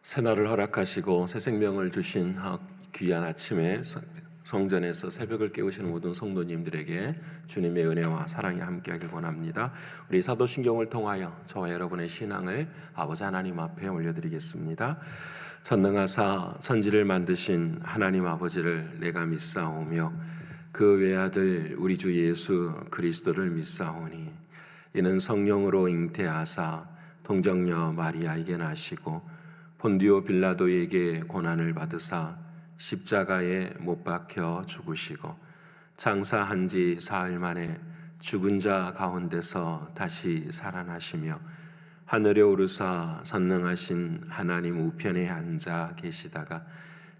새날을 허락하시고 새 생명을 주신 귀한 아침에 성전에서 새벽을 깨우시는 모든 성도님들에게 주님의 은혜와 사랑이 함께하길 원합니다. 우리 사도신경을 통하여 저와 여러분의 신앙을 아버지 하나님 앞에 올려드리겠습니다. 전능하사 천지를 만드신 하나님 아버지를 내가 믿사오며 그 외아들 우리 주 예수 그리스도를 믿사오니 이는 성령으로 잉태하사 동정녀 마리아에게 나시고 본디오 빌라도에게 고난을 받으사 십자가에 못 박혀 죽으시고 장사한 지 사흘 만에 죽은 자 가운데서 다시 살아나시며 하늘에 오르사 선능하신 하나님 우편에 앉아 계시다가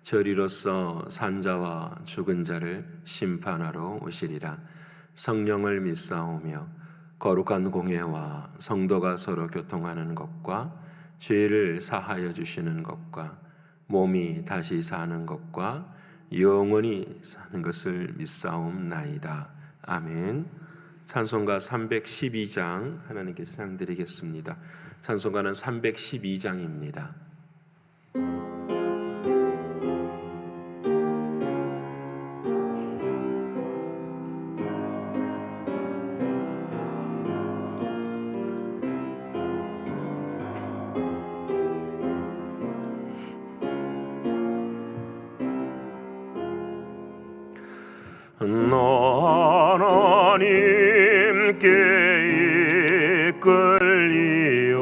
저리로서 산자와 죽은 자를 심판하러 오시리라. 성령을 믿사오며 거룩한 공회와 성도가 서로 교통하는 것과 죄를 사하여 주시는 것과 몸이 다시 사는 것과 영원히 사는 것을 믿사옵나이다. 아멘. 찬송가 312장 하나님께 찬양드리겠습니다. 찬송가는 312장입니다. 하나님께 이끌리어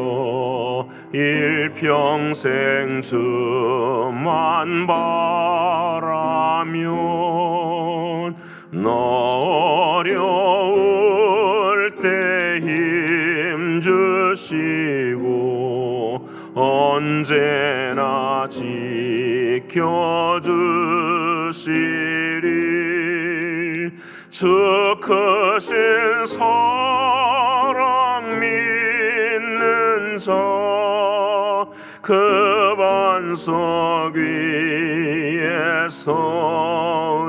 일평생 주만 바라면 나 어려울 때 힘 주시고 언제나 지켜주시리. 주 크신 사랑 믿는 자 그 반석 위에 서리라.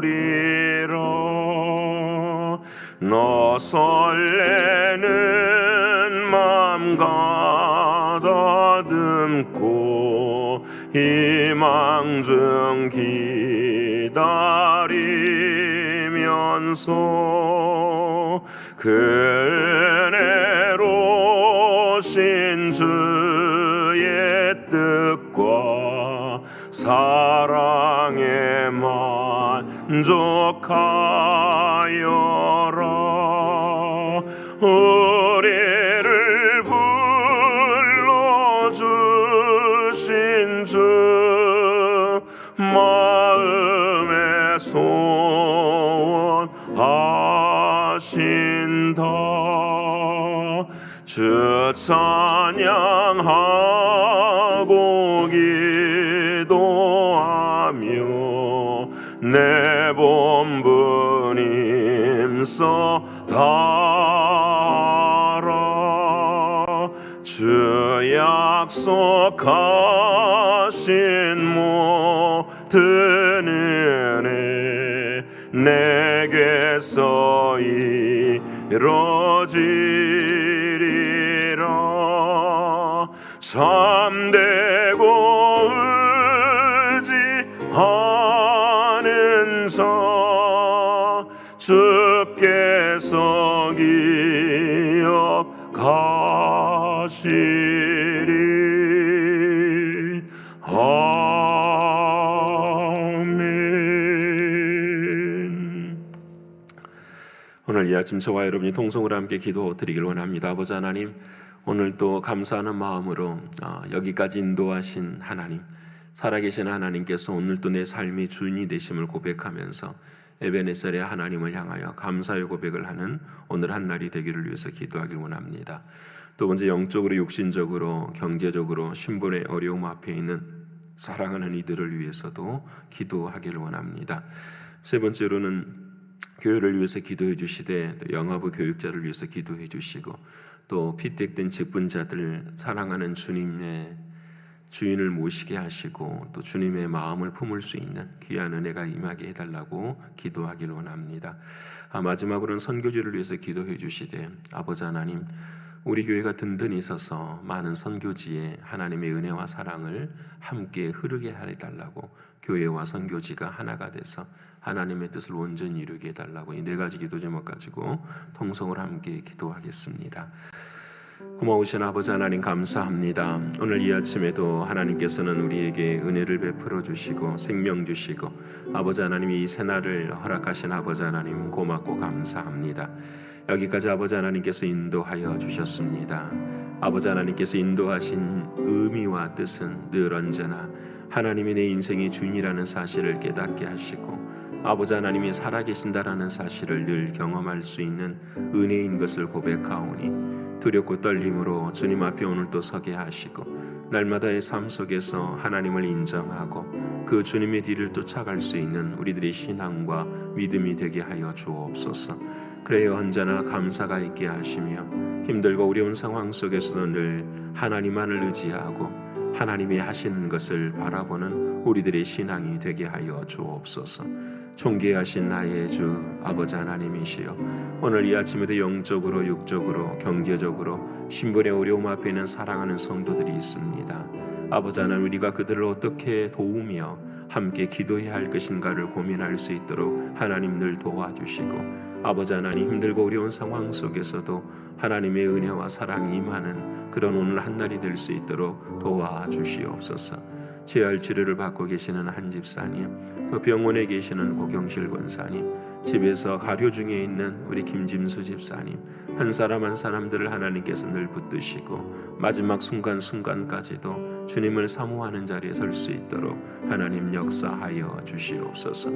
나 설레는 맘 가다듬고 희망 중 기다리면서 그 은혜로 신 주의 뜻과 사랑에 만족하여라. 우리를 불러주신 주 마음의 소원 하신다. 주 찬양하고 기도하며 내 본분 힘써 다하라. 주 약속하신 모든 은혜 내게서 이루어지리라. 참되고 의지하는 자 주께서 기억하시리. 아멘. 오늘 이 아침 저와 여러분이 통성으로 함께 기도드리길 원합니다. 아버지 하나님, 오늘도 감사하는 마음으로 여기까지 인도하신 하나님, 살아계신 하나님께서 오늘도 내 삶의 주인이 되심을 고백하면서 에베네셀의 하나님을 향하여 감사의 고백을 하는 오늘 한 날이 되기를 위해서 기도하길 원합니다. 또 먼저 영적으로, 육신적으로, 경제적으로 신분의 어려움 앞에 있는 사랑하는 이들을 위해서도 기도하길 원합니다. 세 번째로는 교회를 위해서 기도해 주시되 또 영화부 교육자를 위해서 기도해 주시고 또 피택된 직분자들 사랑하는 주님의 주인을 모시게 하시고 또 주님의 마음을 품을 수 있는 귀한 은혜가 임하게 해달라고 기도하길 원합니다. 마지막으로는 선교지를 위해서 기도해 주시되 아버지 하나님, 우리 교회가 든든히 서서 많은 선교지에 하나님의 은혜와 사랑을 함께 흐르게 해달라고, 교회와 선교지가 하나가 돼서 하나님의 뜻을 온전히 이루게 해달라고 이 네 가지 기도 제목 가지고 통성을 함께 기도하겠습니다. 고마우신 아버지 하나님 감사합니다. 오늘 이 아침에도 하나님께서는 우리에게 은혜를 베풀어 주시고 생명 주시고 아버지 하나님 이 새날을 허락하신 아버지 하나님 고맙고 감사합니다. 여기까지 아버지 하나님께서 인도하여 주셨습니다. 아버지 하나님께서 인도하신 의미와 뜻은 늘 언제나 하나님이 내 인생의 주인이라는 사실을 깨닫게 하시고 아버지 하나님이 살아계신다라는 사실을 늘 경험할 수 있는 은혜인 것을 고백하오니 두렵고 떨림으로 주님 앞에 오늘도 서게 하시고 날마다의 삶 속에서 하나님을 인정하고 그 주님의 뒤를 쫓아갈 수 있는 우리들의 신앙과 믿음이 되게 하여 주옵소서. 그래야 언제나 감사가 있게 하시며 힘들고 어려운 상황 속에서도 늘 하나님만을 의지하고 하나님이 하시는 것을 바라보는 우리들의 신앙이 되게 하여 주옵소서. 존귀하신 나의 주 아버지 하나님이시여, 오늘 이 아침에도 영적으로 육적으로 경제적으로 신분의 어려움 앞에 있는 사랑하는 성도들이 있습니다. 아버지 하나님, 우리가 그들을 어떻게 도우며 함께 기도해야 할 것인가를 고민할 수 있도록 하나님 늘 도와주시고 아버지 하나님, 힘들고 어려운 상황 속에서도 하나님의 은혜와 사랑이 임하는 그런 오늘 한날이 될 수 있도록 도와주시옵소서. 재활 치료를 받고 계시는 한 집사님, 또 병원에 계시는 고경실 권사님, 집에서 가료 중에 있는 우리 김진수 집사님, 한 사람 한 사람들을 하나님께서 늘 붙드시고 마지막 순간순간까지도 주님을 사모하는 자리에 설 수 있도록 하나님 역사하여 주시옵소서.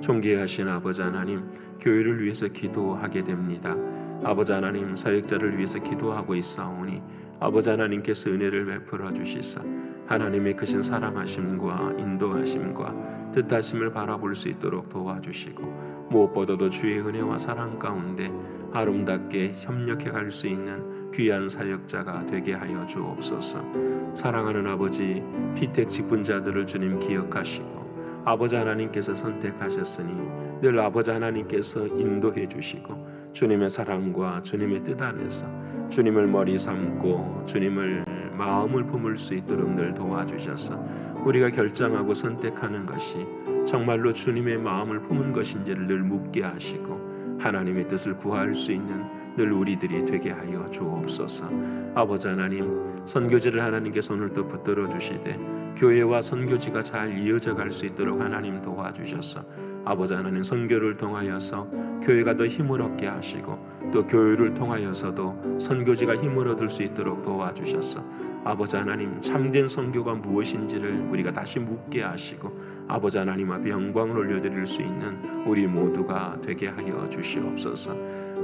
존귀하신 아버지 하나님, 교회를 위해서 기도하게 됩니다. 아버지 하나님, 사역자를 위해서 기도하고 있사오니 아버지 하나님께서 은혜를 베풀어 주시사 하나님의 크신 사랑하심과 인도하심과 뜻하심을 바라볼 수 있도록 도와주시고 무엇보다도 주의 은혜와 사랑 가운데 아름답게 협력해 갈 수 있는 귀한 사역자가 되게 하여 주옵소서. 사랑하는 아버지, 피택 직분자들을 주님 기억하시고 아버지 하나님께서 선택하셨으니 늘 아버지 하나님께서 인도해 주시고 주님의 사랑과 주님의 뜻 안에서 주님을 머리 삼고 주님을 마음을 품을 수 있도록 늘 도와주셔서 우리가 결정하고 선택하는 것이 정말로 주님의 마음을 품은 것인지를 늘 묻게 하시고 하나님의 뜻을 구할 수 있는 늘 우리들이 되게 하여 주옵소서. 아버지 하나님, 선교지를 하나님께서 오늘도 붙들어 주시되 교회와 선교지가 잘 이어져 갈 수 있도록 하나님 도와주셔서 아버지 하나님, 선교를 통하여서 교회가 더 힘을 얻게 하시고 또 교회를 통하여서도 선교지가 힘을 얻을 수 있도록 도와주셔서 아버지 하나님, 참된 선교가 무엇인지를 우리가 다시 묻게 하시고 아버지 하나님 앞에 영광을 올려드릴 수 있는 우리 모두가 되게 하여 주시옵소서.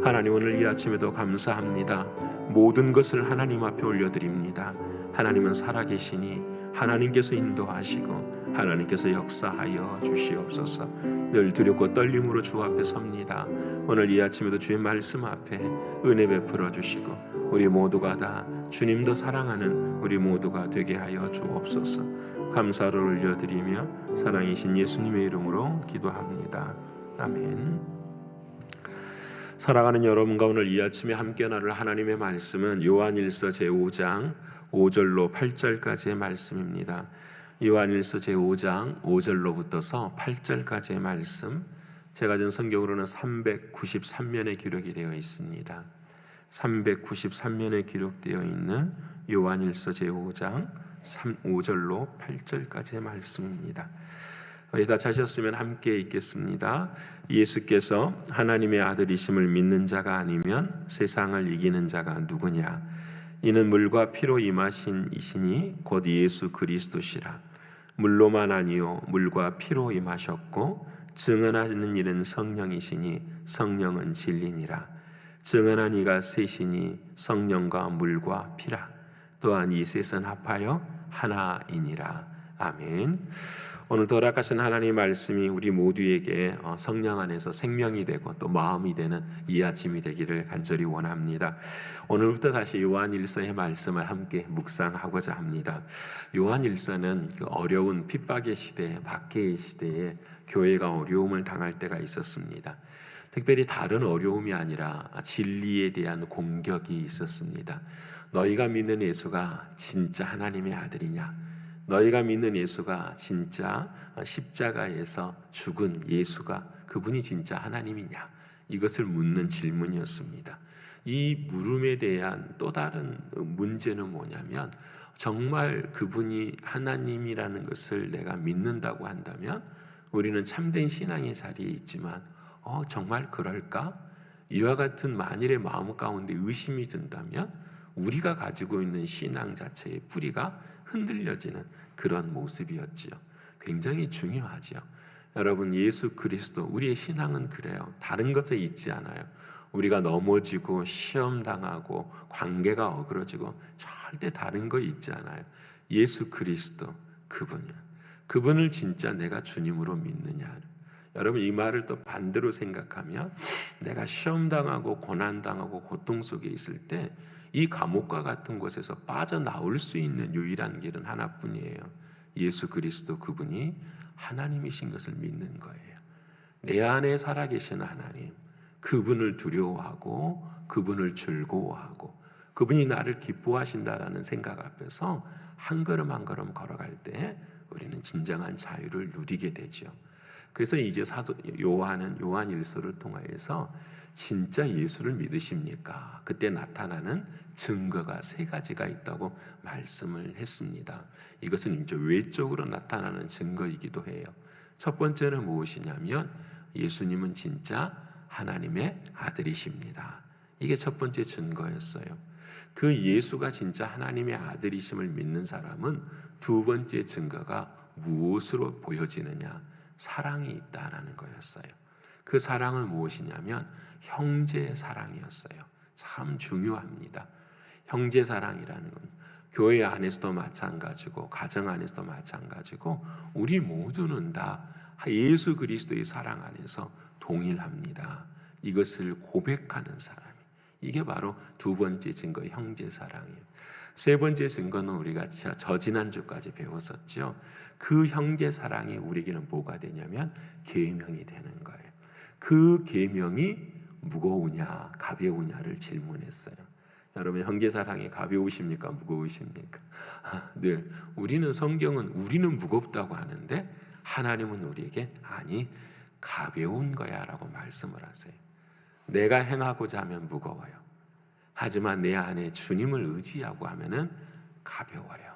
하나님, 오늘 이 아침에도 감사합니다. 모든 것을 하나님 앞에 올려드립니다. 하나님은 살아계시니 하나님께서 인도하시고 하나님께서 역사하여 주시옵소서. 늘 두렵고 떨림으로 주 앞에 섭니다. 오늘 이 아침에도 주의 말씀 앞에 은혜 베풀어 주시고 우리 모두가 다 주님도 사랑하는 우리 모두가 되게 하여 주옵소서. 감사를 올려드리며 사랑이신 예수님의 이름으로 기도합니다. 아멘. 사랑하는 여러분과 오늘 이 아침에 함께 나눌 하나님의 말씀은 요한일서 제5장 5절로 8절까지의 말씀입니다. 요한일서 제5장 5절로부터서 8절까지의 말씀, 제가 전 성경으로는 393면에 기록이 되어 있습니다. 393면에 기록되어 있는 요한일서 제5장 5절로 8절까지의 말씀입니다. 우리 다 찾으셨으면 함께 읽겠습니다. 예수께서 하나님의 아들이심을 믿는 자가 아니면 세상을 이기는 자가 누구냐? 이는 물과 피로 임하신 이시니 곧 예수 그리스도시라. 물로만 아니요 물과 피로 임하셨고 증언하는 이는 성령이시니 성령은 진리니라. 증언한 이가 셋이니 성령과 물과 피라. 또한 이 셋은 합하여 하나이니라. 아멘. 오늘 허락하신 하나님의 말씀이 우리 모두에게 성령 안에서 생명이 되고 또 마음이 되는 이 아침이 되기를 간절히 원합니다. 오늘부터 다시 요한일서의 말씀을 함께 묵상하고자 합니다. 요한일서는 그 어려운 핍박의 시대, 박해의 시대에 교회가 어려움을 당할 때가 있었습니다. 특별히 다른 어려움이 아니라 진리에 대한 공격이 있었습니다. 너희가 믿는 예수가 진짜 하나님의 아들이냐? 너희가 믿는 예수가 진짜 십자가에서 죽은 예수가 그분이 진짜 하나님이냐? 이것을 묻는 질문이었습니다. 이 물음에 대한 또 다른 문제는 뭐냐면 정말 그분이 하나님이라는 것을 내가 믿는다고 한다면 우리는 참된 신앙의 자리에 있지만 정말 그럴까? 이와 같은 만일의 마음 가운데 의심이 든다면 우리가 가지고 있는 신앙 자체의 뿌리가 흔들려지는 그런 모습이었지요. 굉장히 중요하지요. 여러분, 예수 그리스도, 우리의 신앙은 그래요. 다른 것에 있지 않아요. 우리가 넘어지고 시험 당하고 관계가 어그러지고 절대 다른 거 있지 않아요. 예수 그리스도 그분이야. 그분을 진짜 내가 주님으로 믿느냐. 여러분, 이 말을 또 반대로 생각하면 내가 시험 당하고 고난 당하고 고통 속에 있을 때 이 감옥과 같은 곳에서 빠져나올 수 있는 유일한 길은 하나뿐이에요. 예수 그리스도 그분이 하나님이신 것을 믿는 거예요. 내 안에 살아계신 하나님, 그분을 두려워하고 그분을 즐거워하고 그분이 나를 기뻐하신다라는 생각 앞에서 한 걸음 한 걸음 걸어갈 때 우리는 진정한 자유를 누리게 되죠. 그래서 이제 사도 요한은 요한일서를 통하여서 진짜 예수를 믿으십니까? 그때 나타나는 증거가 세 가지가 있다고 말씀을 했습니다. 이것은 이제 외적으로 나타나는 증거이기도 해요. 첫 번째는 무엇이냐면 예수님은 진짜 하나님의 아들이십니다. 이게 첫 번째 증거였어요. 그 예수가 진짜 하나님의 아들이심을 믿는 사람은 두 번째 증거가 무엇으로 보여지느냐? 사랑이 있다라는 거였어요. 그 사랑은 무엇이냐면 형제 사랑이었어요. 참 중요합니다. 형제 사랑이라는 건 교회 안에서도 마찬가지고 가정 안에서도 마찬가지고 우리 모두는 다 예수 그리스도의 사랑 안에서 동일합니다. 이것을 고백하는 사람이 이게 바로 두 번째 증거 형제 사랑이에요. 세 번째 증거는 우리가 저지난주까지 배웠었죠. 그 형제 사랑이 우리에게는 뭐가 되냐면 계명이 되는 거예요. 그 계명이 무거우냐 가벼우냐를 질문했어요. 여러분, 형제 사랑이 가벼우십니까 무거우십니까? 늘 우리는 성경은 우리는 무겁다고 하는데 하나님은 우리에게 아니 가벼운 거야라고 말씀을 하세요. 내가 행하고자 하면 무거워요. 하지만 내 안에 주님을 의지하고 하면은 가벼워요.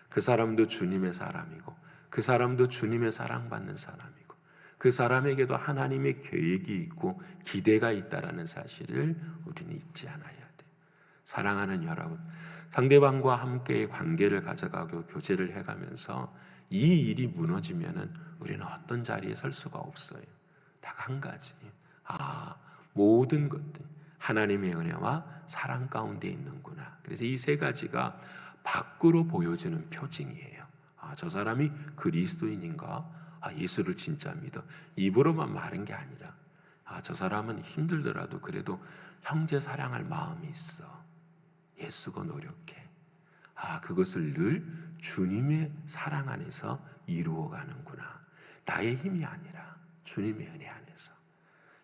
그 사람도 주님의 사람이고 그 사람도 주님의 사랑받는 사람이고 그 사람에게도 하나님의 계획이 있고 기대가 있다라는 사실을 우리는 잊지 않아야 돼. 사랑하는 여러분, 상대방과 함께 관계를 가져가고 교제를 해가면서 이 일이 무너지면은 우리는 어떤 자리에 설 수가 없어요. 딱 한 가지. 모든 것들 하나님의 은혜와 사랑 가운데 있는구나. 그래서 이 세 가지가 밖으로 보여주는 표징이에요. 저 사람이 그리스도인인가? 예수를 진짜 믿어. 입으로만 말한 게 아니라 저 사람은 힘들더라도 그래도 형제 사랑할 마음이 있어. 예수가 노력해. 그것을 늘 주님의 사랑 안에서 이루어가는구나. 나의 힘이 아니라 주님의 은혜 안에서.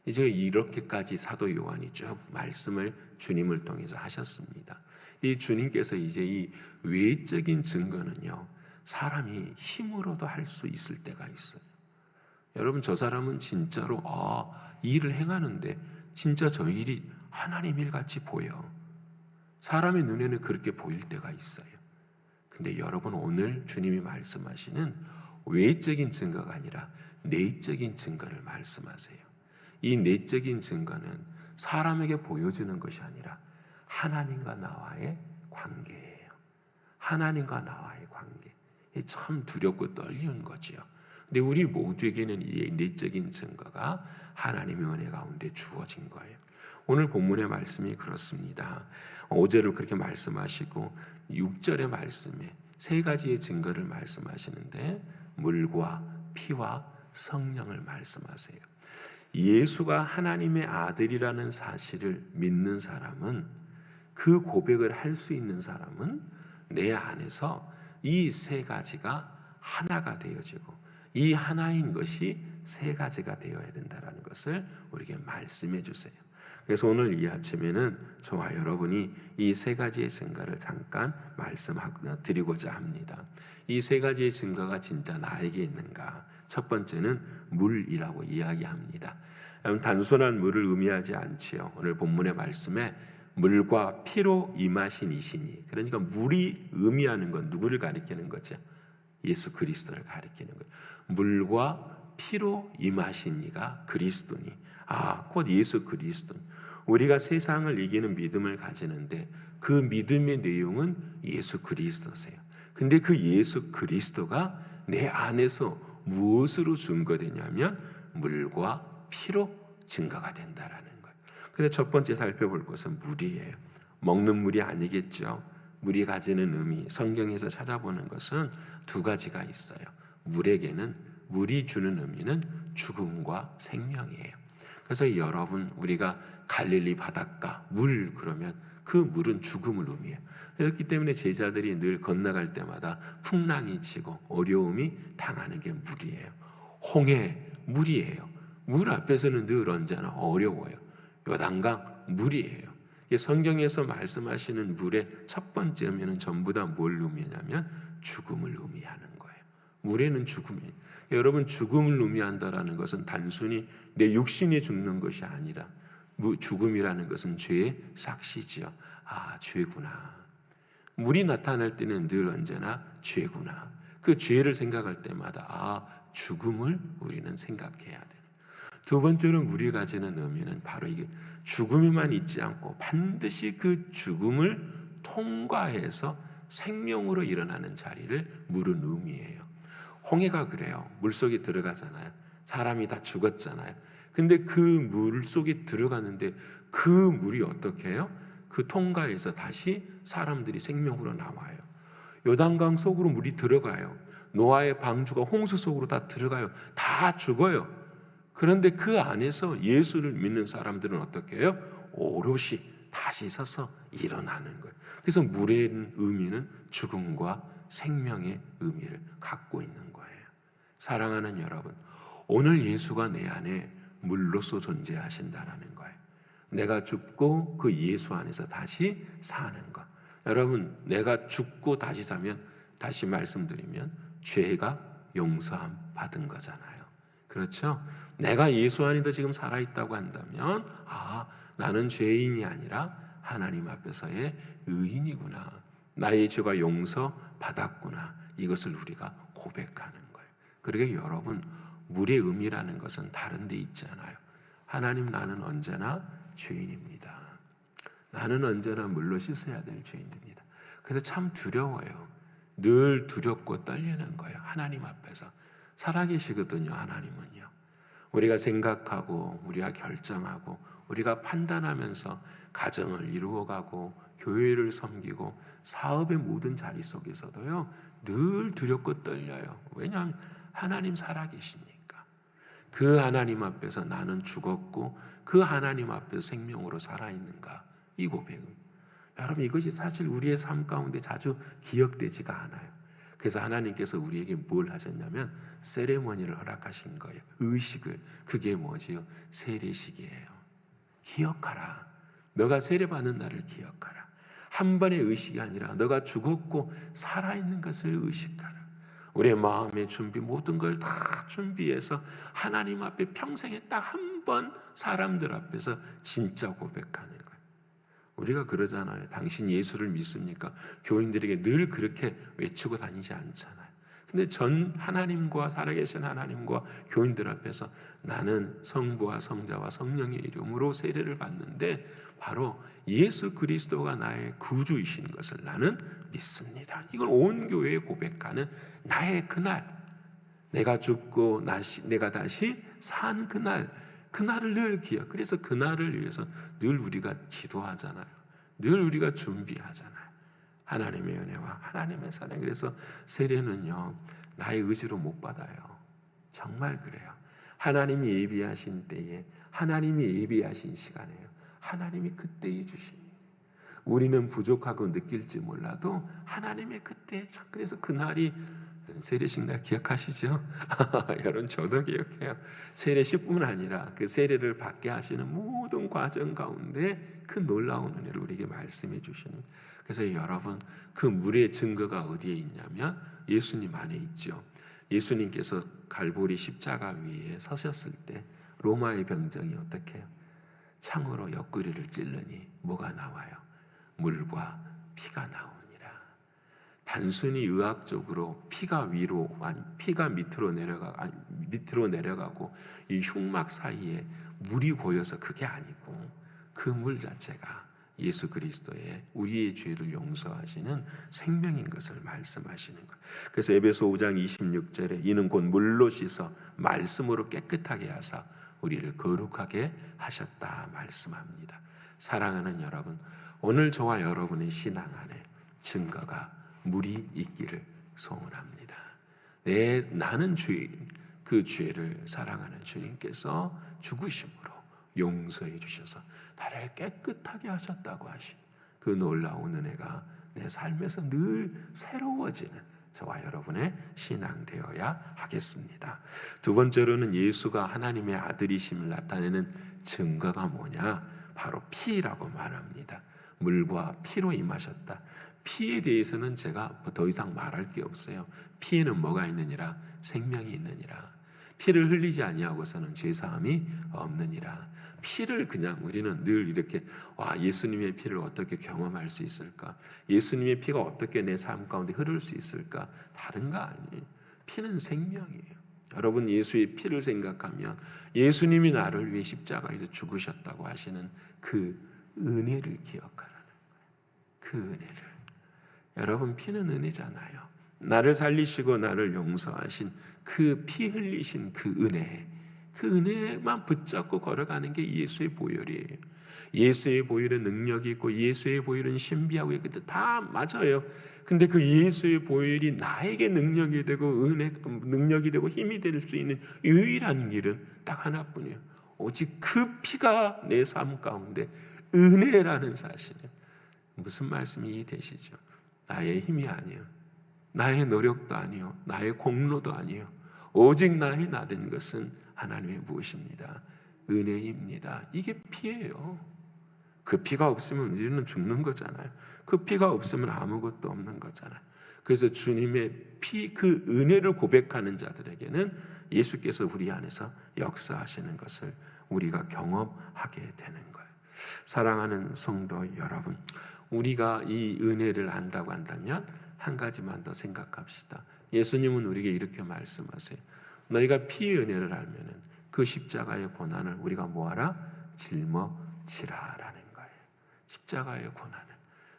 이제 이렇게까지 사도 요한이 쭉 말씀을 주님을 통해서 하셨습니다. 이 주님께서 이제 이 외적인 증거는요, 사람이 힘으로도 할 수 있을 때가 있어요. 여러분, 저 사람은 진짜로 이 일을 행하는데 진짜 저 일이 하나님 일 같이 보여. 사람의 눈에는 그렇게 보일 때가 있어요. 근데 여러분, 오늘 주님이 말씀하시는 외적인 증거가 아니라 내적인 증거를 말씀하세요. 이 내적인 증거는 사람에게 보여주는 것이 아니라 하나님과 나와의 관계예요. 하나님과 나와의 관계. 참 두렵고 떨리는 거지요. 근데 우리 모두에게는 이 내적인 증거가 하나님의 은혜 가운데 주어진 거예요. 오늘 본문의 말씀이 그렇습니다. 5절을 그렇게 말씀하시고 6절의 말씀에 세 가지의 증거를 말씀하시는데 물과 피와 성령을 말씀하세요. 예수가 하나님의 아들이라는 사실을 믿는 사람은, 그 고백을 할 수 있는 사람은 내 안에서 이 세 가지가 하나가 되어지고 이 하나인 것이 세 가지가 되어야 된다라는 것을 우리에게 말씀해 주세요. 그래서 오늘 이 아침에는 저와 여러분이 이 세 가지의 증거를 잠깐 말씀드리고자 합니다. 이 세 가지의 증거가 진짜 나에게 있는가? 첫 번째는 물이라고 이야기합니다. 단순한 물을 의미하지 않지요. 오늘 본문의 말씀에 물과 피로 임하신 이시니, 그러니까 물이 의미하는 건 누구를 가리키는 거죠? 예수 그리스도를 가리키는 거예요. 물과 피로 임하신 이가 그리스도니, 곧 예수 그리스도. 우리가 세상을 이기는 믿음을 가지는데 그 믿음의 내용은 예수 그리스도세요. 근데 그 예수 그리스도가 내 안에서 무엇으로 증거되냐면 물과 피로 증거가 된다라는 거예요. 그래서 첫 번째 살펴볼 것은 물이에요. 먹는 물이 아니겠죠. 물이 가지는 의미, 성경에서 찾아보는 것은 두 가지가 있어요. 물이 주는 의미는 죽음과 생명이에요. 그래서 여러분, 우리가 갈릴리 바닷가 물 그러면 그 물은 죽음을 의미해요. 그렇기 때문에 제자들이 늘 건너갈 때마다 풍랑이 치고 어려움이 당하는 게 물이에요. 홍해 물이에요. 물 앞에서는 늘 언제나 어려워요. 요단강 물이에요. 성경에서 말씀하시는 물의 첫 번째 의미는 전부 다 뭘 의미하냐면 죽음을 의미하는 거예요. 물에는 죽음이. 여러분, 죽음을 의미한다라는 것은 단순히 내 육신이 죽는 것이 아니라 죽음이라는 것은 죄의 삭시지요. 죄구나. 물이 나타날 때는 늘 언제나 죄구나. 그 죄를 생각할 때마다 죽음을 우리는 생각해야 돼. 두 번째로 물이 가지는 의미는 바로 이게 죽음에만 있지 않고 반드시 그 죽음을 통과해서 생명으로 일어나는 자리를 물은 의미해요. 홍해가 그래요. 물속에 들어가잖아요. 사람이 다 죽었잖아요. 근데 그 물속에 들어가는데 그 물이 어떻게 해요? 그 통과해서 다시 사람들이 생명으로 나와요. 요단강 속으로 물이 들어가요. 노아의 방주가 홍수 속으로 다 들어가요. 다 죽어요. 그런데 그 안에서 예수를 믿는 사람들은 어떻게 해요? 오롯이 다시 서서 일어나는 거예요. 그래서 물의 의미는 죽음과 생명의 의미를 갖고 있는 거예요. 사랑하는 여러분, 오늘 예수가 내 안에 물로서 존재하신다라는 거예요. 내가 죽고 그 예수 안에서 다시 사는 것. 여러분, 내가 죽고 다시 사면, 다시 말씀드리면 죄가 용서함 받은 거잖아요. 그렇죠? 내가 예수 안에도 지금 살아있다고 한다면 나는 죄인이 아니라 하나님 앞에서의 의인이구나. 나의 죄가 용서받았구나. 이것을 우리가 고백하는 거예요. 그러게 여러분, 물의 의미라는 것은 다른 데 있지 않아요. 하나님, 나는 언제나 죄인입니다. 나는 언제나 물로 씻어야 될 죄인입니다. 그래서 참 두려워요. 늘 두렵고 떨리는 거예요. 하나님 앞에서. 살아계시거든요. 하나님은요. 우리가 생각하고 우리가 결정하고 우리가 판단하면서 가정을 이루어가고 교회를 섬기고 사업의 모든 자리 속에서도요, 늘 두렵고 떨려요. 왜냐하면 하나님 살아계시니까. 그 하나님 앞에서 나는 죽었고 그 하나님 앞에서 생명으로 살아있는가, 이 고백은 여러분, 이것이 사실 우리의 삶 가운데 자주 기억되지가 않아요. 그래서 하나님께서 우리에게 뭘 하셨냐면 세레머니를 허락하신 거예요. 의식을. 그게 뭐지요? 세례식이에요. 기억하라. 너가 세례받는 날을 기억하라. 한 번의 의식이 아니라 너가 죽었고 살아있는 것을 의식하라. 우리의 마음의 준비, 모든 걸 다 준비해서 하나님 앞에 평생에 딱 한 번 사람들 앞에서 진짜 고백하는 거예요. 우리가 그러잖아요. 당신 예수를 믿습니까? 교인들에게 늘 그렇게 외치고 다니지 않잖아요. 근데 전 하나님과, 살아계신 하나님과 교인들 앞에서 나는 성부와 성자와 성령의 이름으로 세례를 받는데 바로 예수 그리스도가 나의 구주이신 것을 나는 믿습니다. 이걸 온 교회에 고백하는 나의 그날, 내가 죽고 내가 다시 산 그날을 늘 기억. 그래서 그날을 위해서 늘 우리가 기도하잖아요. 늘 우리가 준비하잖아요. 하나님의 은혜와 하나님의 사랑. 그래서 세례는요, 나의 의지로 못 받아요. 정말 그래요. 하나님이 예비하신 때에, 하나님이 예비하신 시간에요. 하나님이 그때에 주십니다. 우리는 부족하고 느낄지 몰라도 하나님의 그때, 그래서 그날이 여러분 세례식 날 기억하시죠? 여러분 저도 기억해요. 세례식뿐 아니라 그 세례를 받게 하시는 모든 과정 가운데 그 놀라운 은혜를 우리에게 말씀해 주시는. 그래서 여러분 그 물의 증거가 어디에 있냐면 예수님 안에 있죠. 예수님께서 갈보리 십자가 위에 서셨을 때 로마의 병정이 어떻게 해요? 창으로 옆구리를 찔르니 뭐가 나와요? 물과 피가 나오니라. 단순히 의학적으로 피가 위로 아니 피가 밑으로 내려가고 이 흉막 사이에 물이 고여서 그게 아니고 그 물 자체가 예수 그리스도의 우리의 죄를 용서하시는 생명인 것을 말씀하시는 것. 그래서 에베소 5장 26절에 이는 곧 물로 씻어 말씀으로 깨끗하게 하사 우리를 거룩하게 하셨다 말씀합니다. 사랑하는 여러분, 오늘 저와 여러분의 신앙 안에 증거가 물이 있기를 소원합니다. 나는 죄인, 그 죄를 사랑하는 주님께서 죽으심으로 용서해 주셔서 나를 깨끗하게 하셨다고 하신 그 놀라운 은혜가 내 삶에서 늘 새로워지는 저와 여러분의 신앙 되어야 하겠습니다. 두 번째로는 예수가 하나님의 아들이심을 나타내는 증거가 뭐냐? 바로 피라고 말합니다. 물과 피로 임하셨다. 피에 대해서는 제가 더 이상 말할 게 없어요. 피에는 뭐가 있느니라? 생명이 있느니라. 피를 흘리지 아니하고서는 죄 사함이 없느니라. 피를 그냥 우리는 늘 이렇게 예수님의 피를 어떻게 경험할 수 있을까? 예수님의 피가 어떻게 내 삶 가운데 흐를 수 있을까? 다른 거 아니에요. 피는 생명이에요. 여러분 예수의 피를 생각하면 예수님이 나를 위해 십자가에서 죽으셨다고 하시는 그 은혜를 기억하라는 거예요. 그 은혜를. 여러분 피는 은혜잖아요. 나를 살리시고 나를 용서하신 그 피 흘리신 그 은혜, 그 은혜만 붙잡고 걸어가는 게 예수의 보혈이에요. 예수의 보혈은 능력이 있고 예수의 보혈은 신비하고 근데 다 맞아요. 근데 그 예수의 보혈이 나에게 능력이 되고 능력이 되고 힘이 될 수 있는 유일한 길은 딱 하나뿐이에요. 오직 그 피가 내 삶 가운데 은혜라는 사실은 무슨 말씀이 이해되시죠? 나의 힘이 아니에요. 나의 노력도 아니요. 나의 공로도 아니요. 오직 나의 나된 것은 하나님의 무엇입니다? 은혜입니다. 이게 피예요. 그 피가 없으면 우리는 죽는 거잖아요. 그 피가 없으면 아무것도 없는 거잖아요. 그래서 주님의 피, 그 은혜를 고백하는 자들에게는 예수께서 우리 안에서 역사하시는 것을 우리가 경험하게 되는 거예요. 사랑하는 성도 여러분, 우리가 이 은혜를 안다고 한다면 한 가지만 더 생각합시다. 예수님은 우리에게 이렇게 말씀하세요. 너희가 피의 은혜를 알면은 그 십자가의 고난을 우리가 뭐하라? 짊어지라라는 거예요. 십자가의 고난을.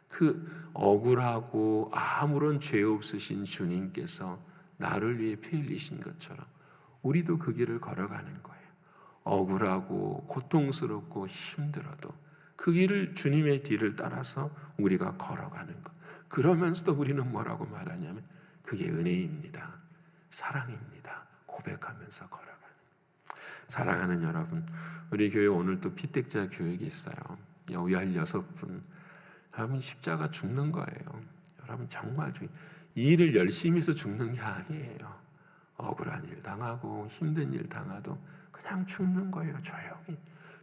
그 억울하고 아무런 죄 없으신 주님께서 나를 위해 피 흘리신 것처럼 우리도 그 길을 걸어가는 거예요. 억울하고 고통스럽고 힘들어도 그 길을 주님의 뒤를 따라서 우리가 걸어가는 것. 그러면서도 우리는 뭐라고 말하냐면 그게 은혜입니다. 사랑입니다. 고백하면서 걸어가는 것. 사랑하는 여러분, 우리 교회 오늘 또 피택자 교육이 있어요. 16분. 여러분 십자가 죽는 거예요. 여러분 정말 이 일을 열심히 해서 죽는 게 아니에요. 억울한 일 당하고 힘든 일 당하도 그냥 죽는 거예요. 조용히.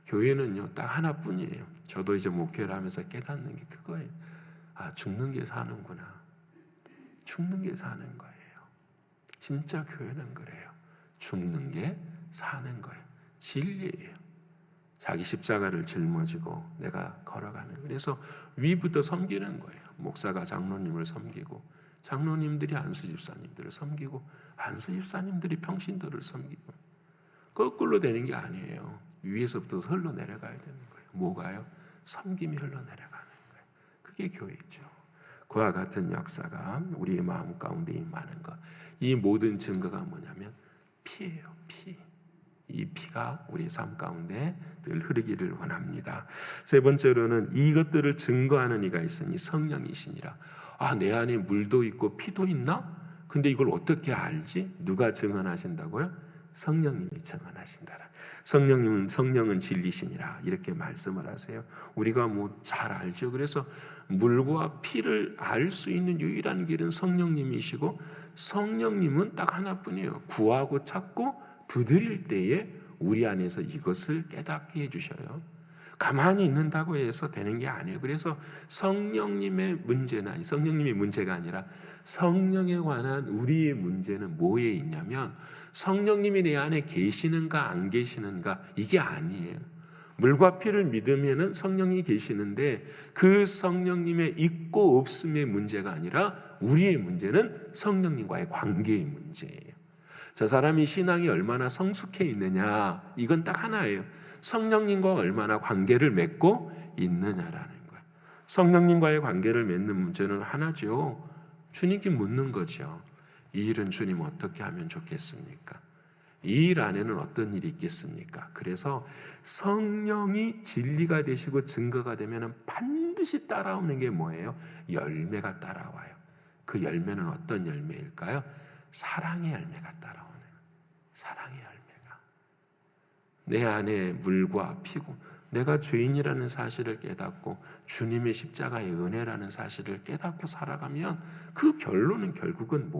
교회는요 딱 하나뿐이에요. 저도 이제 목회를 하면서 깨닫는 게 그거예요. 죽는 게 사는구나. 죽는 게 사는 거예요. 진짜 교회는 그래요. 죽는 게 사는 거예요. 진리예요. 자기 십자가를 짊어지고 내가 걸어가는 거예요. 그래서 위부터 섬기는 거예요. 목사가 장로님을 섬기고 장로님들이 안수 집사님들을 섬기고 안수 집사님들이 평신도를 섬기고 거꾸로 되는 게 아니에요. 위에서부터 흘러 내려가야 되는 거예요. 뭐가요? 섬김이 흘러 내려가는 거예요. 그게 교회죠. 그와 같은 역사가 우리의 마음 가운데 임하는 것. 이 모든 증거가 뭐냐면 피예요. 피. 이 피가 우리의 삶 가운데 늘 흐르기를 원합니다. 세 번째로는 이것들을 증거하는 이가 있으니 성령이시니라. 내 안에 물도 있고 피도 있나? 근데 이걸 어떻게 알지? 누가 증언하신다고요? 성령님이 증언하신다라. 성령은 진리시니라 이렇게 말씀을 하세요. 우리가 뭐 잘 알죠. 그래서 물과 피를 알 수 있는 유일한 길은 성령님이시고 성령님은 딱 하나뿐이에요. 구하고 찾고 두드릴 때에 우리 안에서 이것을 깨닫게 해주셔요. 가만히 있는다고 해서 되는 게 아니에요. 그래서 성령님의 문제나 성령님의 문제가 아니라 성령에 관한 우리의 문제는 뭐에 있냐면 성령님이 내 안에 계시는가 안 계시는가 이게 아니에요. 물과 피를 믿으면은 성령이 계시는데 그 성령님의 있고 없음의 문제가 아니라 우리의 문제는 성령님과의 관계의 문제예요. 저 사람이 신앙이 얼마나 성숙해 있느냐 이건 딱 하나예요. 성령님과 얼마나 관계를 맺고 있느냐라는 거예요. 성령님과의 관계를 맺는 문제는 하나죠. 주님께 묻는 거죠. 이 일은 주님 어떻게 하면 좋겠습니까? 이 일 안에는 어떤 일이 있겠습니까? 그래서 성령이 진리가 되시고 증거가 되면 반드시 따라오는 게 뭐예요? 열매가 따라와요. 그 열매는 어떤 열매일까요? 사랑의 열매가 따라오는 사랑의 열매가. 내 안에 물과 피고 내가 죄인이라는 사실을 깨닫고 주님의 십자가의 은혜라는 사실을 깨닫고 살아가면 그 결론은 결국은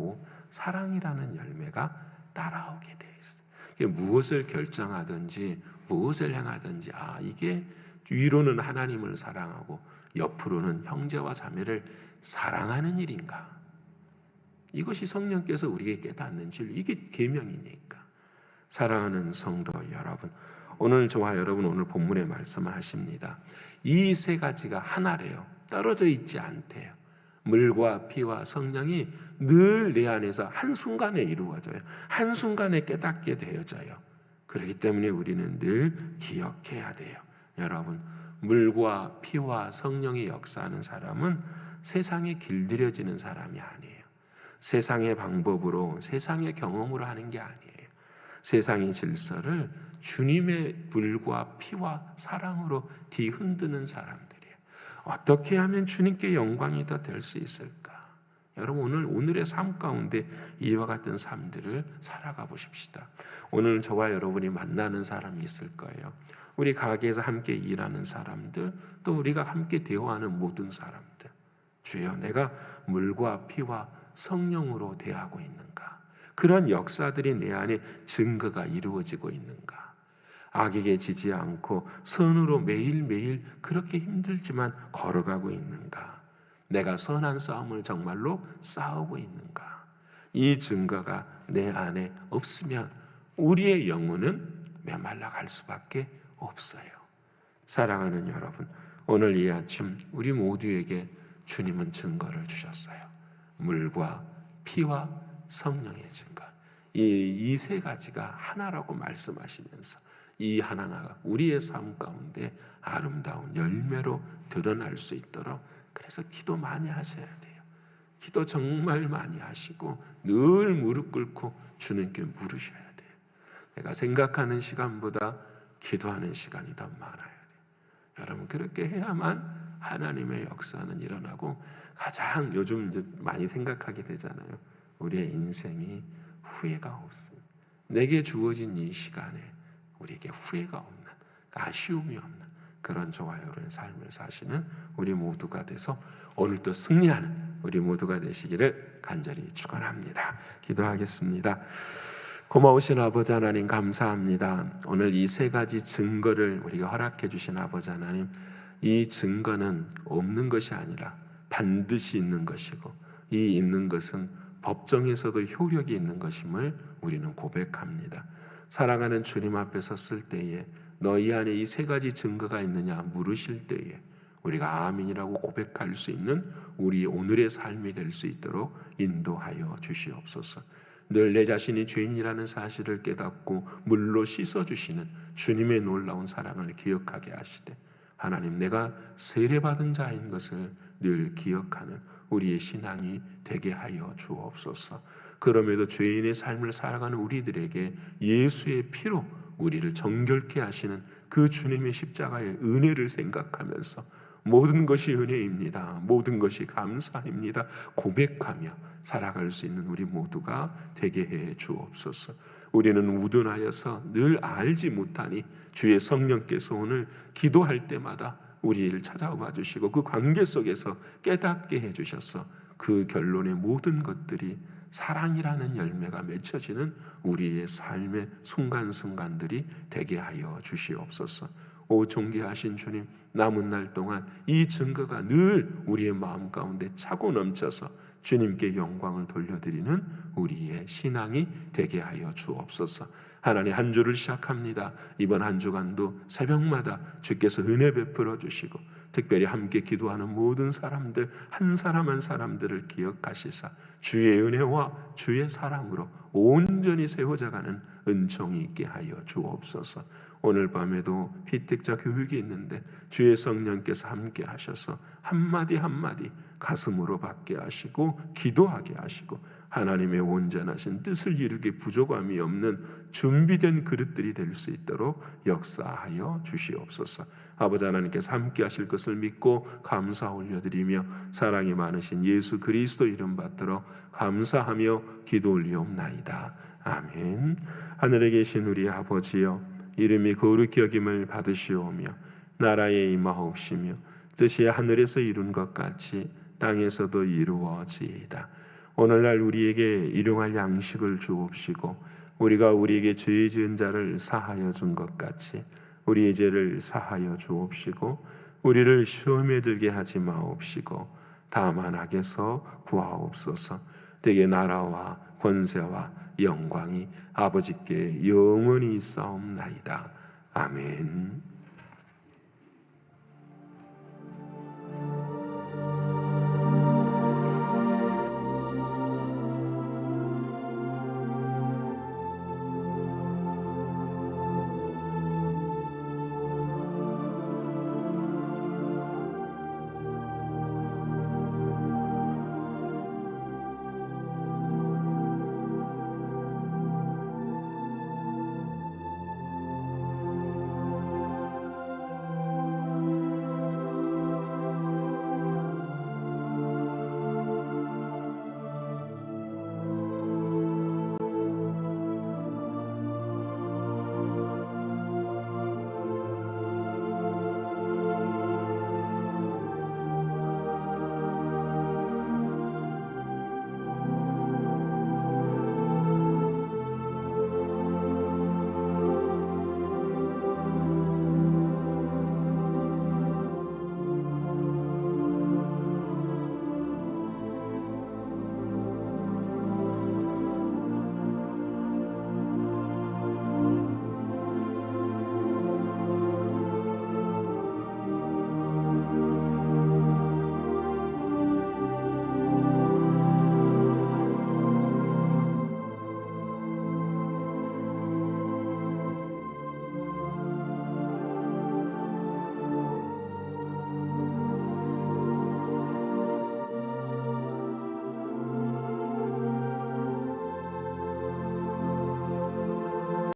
사랑이라는 열매가 따라오게 돼 있어요. 무엇을 결정하든지 무엇을 행하든지 이게 위로는 하나님을 사랑하고 옆으로는 형제와 자매를 사랑하는 일인가? 이것이 성령께서 우리에게 깨닫는 진리, 이게 계명이니까. 사랑하는 성도 여러분, 오늘 저와 여러분 오늘 본문의 말씀을 하십니다. 이 세 가지가 하나래요. 떨어져 있지 않대요. 물과 피와 성령이 늘 내 안에서 한순간에 이루어져요. 한순간에 깨닫게 되어져요. 그렇기 때문에 우리는 늘 기억해야 돼요. 여러분, 물과 피와 성령이 역사하는 사람은 세상에 길들여지는 사람이 아니에요. 세상의 방법으로 세상의 경험으로 하는 게 아니에요. 세상의 질서를 주님의 물과 피와 사랑으로 뒤흔드는 사람들이에요. 어떻게 하면 주님께 영광이 더 될 수 있을까? 여러분 오늘의 삶 가운데 이와 같은 삶들을 살아가 보십시다. 오늘 저와 여러분이 만나는 사람이 있을 거예요. 우리 가게에서 함께 일하는 사람들, 또 우리가 함께 대화하는 모든 사람들. 주여, 내가 물과 피와 성령으로 대하고 있는가? 그런 역사들이 내 안에 증거가 이루어지고 있는가? 악에게 지지 않고 선으로 매일매일 그렇게 힘들지만 걸어가고 있는가? 내가 선한 싸움을 정말로 싸우고 있는가? 이 증거가 내 안에 없으면 우리의 영혼은 메말라 갈 수밖에 없어요. 사랑하는 여러분, 오늘 이 아침 우리 모두에게 주님은 증거를 주셨어요. 물과 피와 성령의 증거. 이 세 가지가 하나라고 말씀하시면서 이 하나가 우리의 삶 가운데 아름다운 열매로 드러날 수 있도록 그래서 기도 많이 하셔야 돼요. 기도 정말 많이 하시고 늘 무릎 꿇고 주님께 물으셔야 돼요. 내가 생각하는 시간보다 기도하는 시간이 더 많아야 돼요. 여러분, 그렇게 해야만 하나님의 역사는 일어나고 가장 요즘 이제 많이 생각하게 되잖아요. 우리의 인생이 후회가 없습니다. 내게 주어진 이 시간에 우리에게 후회가 없는, 아쉬움이 없는 그런 저와 여러분의 삶을 사시는 우리 모두가 돼서 오늘도 승리하는 우리 모두가 되시기를 간절히 축원합니다. 기도하겠습니다. 고마우신 아버지 하나님 감사합니다. 오늘 이 세 가지 증거를 우리가 허락해 주신 아버지 하나님, 이 증거는 없는 것이 아니라 반드시 있는 것이고 이 있는 것은 법정에서도 효력이 있는 것임을 우리는 고백합니다. 살아가는 주님 앞에 섰을 때에 너희 안에 이 세 가지 증거가 있느냐 물으실 때에 우리가 아멘이라고 고백할 수 있는 우리 오늘의 삶이 될 수 있도록 인도하여 주시옵소서. 늘 내 자신이 죄인이라는 사실을 깨닫고 물로 씻어주시는 주님의 놀라운 사랑을 기억하게 하시되 하나님, 내가 세례받은 자인 것을 늘 기억하는 우리의 신앙이 되게 하여 주옵소서. 그럼에도 죄인의 삶을 살아가는 우리들에게 예수의 피로 우리를 정결케 하시는 그 주님의 십자가의 은혜를 생각하면서 모든 것이 은혜입니다. 모든 것이 감사입니다. 고백하며 살아갈 수 있는 우리 모두가 되게 해 주옵소서. 우리는 우둔하여서 늘 알지 못하니 주의 성령께서 오늘 기도할 때마다 우리를 찾아와 주시고 그 관계 속에서 깨닫게 해주셔서 그 결론의 모든 것들이 사랑이라는 열매가 맺혀지는 우리의 삶의 순간순간들이 되게 하여 주시옵소서. 오 존귀하신 주님, 남은 날 동안 이 증거가 늘 우리의 마음 가운데 차고 넘쳐서 주님께 영광을 돌려드리는 우리의 신앙이 되게 하여 주옵소서. 하나님, 한 주를 시작합니다. 이번 한 주간도 새벽마다 주께서 은혜 베풀어 주시고 특별히 함께 기도하는 모든 사람들 한 사람 한 사람들을 기억하시사 주의 은혜와 주의 사랑으로 온전히 세워져가는 은총이 있게 하여 주옵소서. 오늘 밤에도 피택자 교육이 있는데 주의 성령께서 함께 하셔서 한마디 한마디 가슴으로 받게 하시고 기도하게 하시고 하나님의 온전하신 뜻을 이루기 부족함이 없는 준비된 그릇들이 될 수 있도록 역사하여 주시옵소서. 아버지 하나님께서 함께 하실 것을 믿고 감사 올려드리며 사랑이 많으신 예수 그리스도 이름 받들어 감사하며 기도 올리옵나이다. 아멘. 하늘에 계신 우리 아버지여, 이름이 거룩히 여김을 받으시오며 나라에 임하옵시며 뜻이 하늘에서 이룬 것 같이 땅에서도 이루어지이다. 오늘날 우리에게 일용할 양식을 주옵시고 우리가 우리에게 죄 지은 자를 사하여 준 것 같이 우리의 죄를 사하여 주옵시고 우리를 시험에 들게 하지 마옵시고 다만 악에서 구하옵소서. 되게 나라와 권세와 영광이 아버지께 영원히 있사옵나이다. 아멘.